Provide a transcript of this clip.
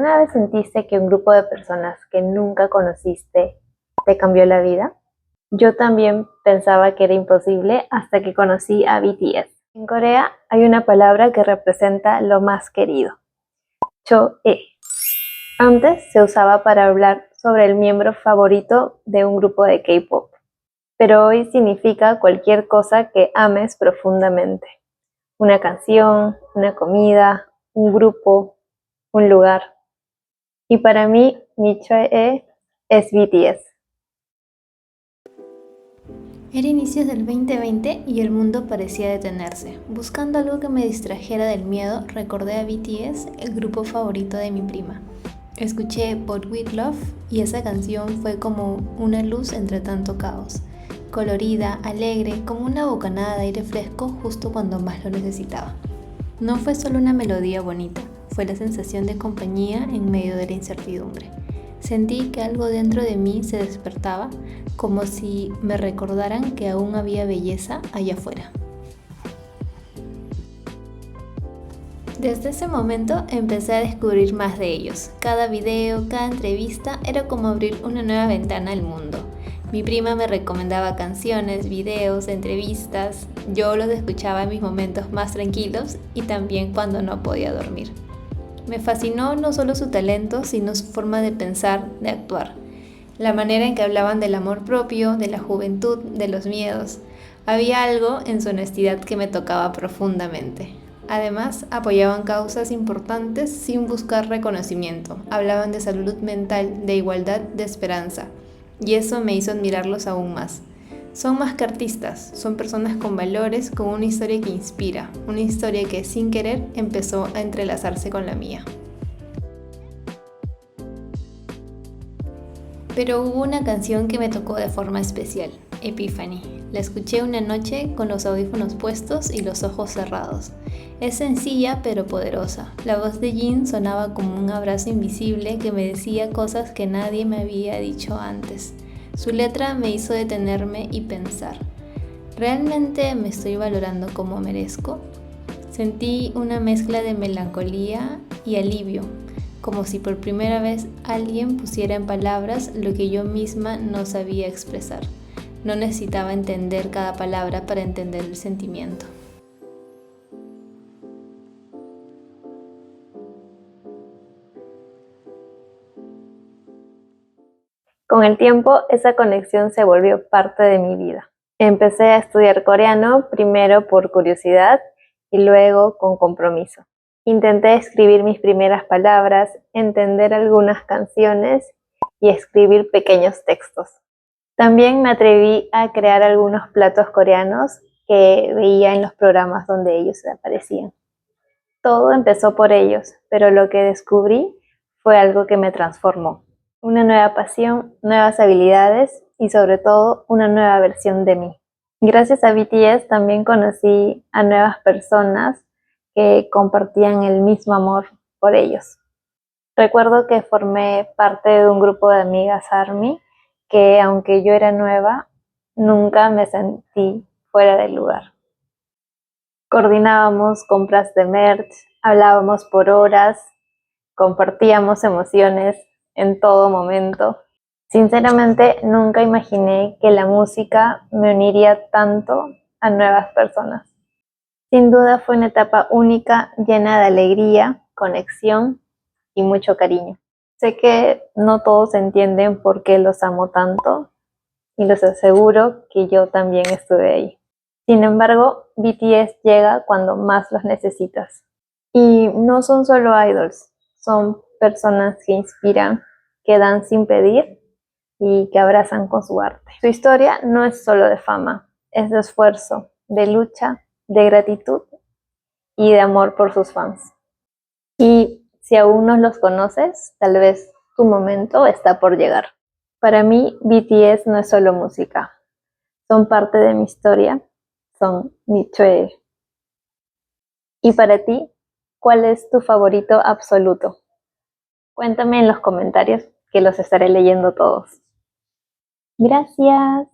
¿Alguna vez sentiste que un grupo de personas que nunca conociste te cambió la vida? Yo también pensaba que era imposible hasta que conocí a BTS. En Corea hay una palabra que representa lo más querido, choe. Antes se usaba para hablar sobre el miembro favorito de un grupo de K-pop, pero hoy significa cualquier cosa que ames profundamente. Una canción, una comida, un grupo, un lugar. Y para mí, mi choe es BTS. Era inicios del 2020 y el mundo parecía detenerse. Buscando algo que me distrajera del miedo, recordé a BTS, el grupo favorito de mi prima. Escuché But With Love y esa canción fue como una luz entre tanto caos. Colorida, alegre, como una bocanada de aire fresco justo cuando más lo necesitaba. No fue solo una melodía bonita, fue la sensación de compañía en medio de la incertidumbre. Sentí que algo dentro de mí se despertaba, como si me recordaran que aún había belleza allá afuera. Desde ese momento empecé a descubrir más de ellos. Cada video, cada entrevista era como abrir una nueva ventana al mundo. Mi prima me recomendaba canciones, videos, entrevistas. Yo los escuchaba en mis momentos más tranquilos y también cuando no podía dormir. Me fascinó no solo su talento, sino su forma de pensar, de actuar. La manera en que hablaban del amor propio, de la juventud, de los miedos. Había algo en su honestidad que me tocaba profundamente. Además, apoyaban causas importantes sin buscar reconocimiento. Hablaban de salud mental, de igualdad, de esperanza. Y eso me hizo admirarlos aún más. Son más que artistas, son personas con valores, con una historia que inspira, una historia que sin querer empezó a entrelazarse con la mía. Pero hubo una canción que me tocó de forma especial, Epiphany. La escuché una noche con los audífonos puestos y los ojos cerrados. Es sencilla pero poderosa. La voz de Jin sonaba como un abrazo invisible que me decía cosas que nadie me había dicho antes. Su letra me hizo detenerme y pensar, ¿realmente me estoy valorando como merezco? Sentí una mezcla de melancolía y alivio, como si por primera vez alguien pusiera en palabras lo que yo misma no sabía expresar. No necesitaba entender cada palabra para entender el sentimiento. Con el tiempo, esa conexión se volvió parte de mi vida. Empecé a estudiar coreano primero por curiosidad y luego con compromiso. Intenté escribir mis primeras palabras, entender algunas canciones y escribir pequeños textos. También me atreví a crear algunos platos coreanos que veía en los programas donde ellos aparecían. Todo empezó por ellos, pero lo que descubrí fue algo que me transformó. Una nueva pasión, nuevas habilidades y sobre todo una nueva versión de mí. Gracias a BTS también conocí a nuevas personas que compartían el mismo amor por ellos. Recuerdo que formé parte de un grupo de amigas ARMY que, aunque yo era nueva, nunca me sentí fuera del lugar. Coordinábamos compras de merch, hablábamos por horas, compartíamos emociones en todo momento. Sinceramente, nunca imaginé que la música me uniría tanto a nuevas personas. Sin duda fue una etapa única, llena de alegría, conexión y mucho cariño. Sé que no todos entienden por qué los amo tanto y les aseguro que yo también estuve ahí. Sin embargo, BTS llega cuando más los necesitas. Y no son solo idols, son personas que inspiran, que dan sin pedir y que abrazan con su arte. Su historia no es solo de fama, es de esfuerzo, de lucha, de gratitud y de amor por sus fans. Y si aún no los conoces, tal vez tu momento está por llegar. Para mí, BTS no es solo música, son parte de mi historia, son mi choe. Y para ti, ¿cuál es tu favorito absoluto? Cuéntame en los comentarios que los estaré leyendo todos. Gracias.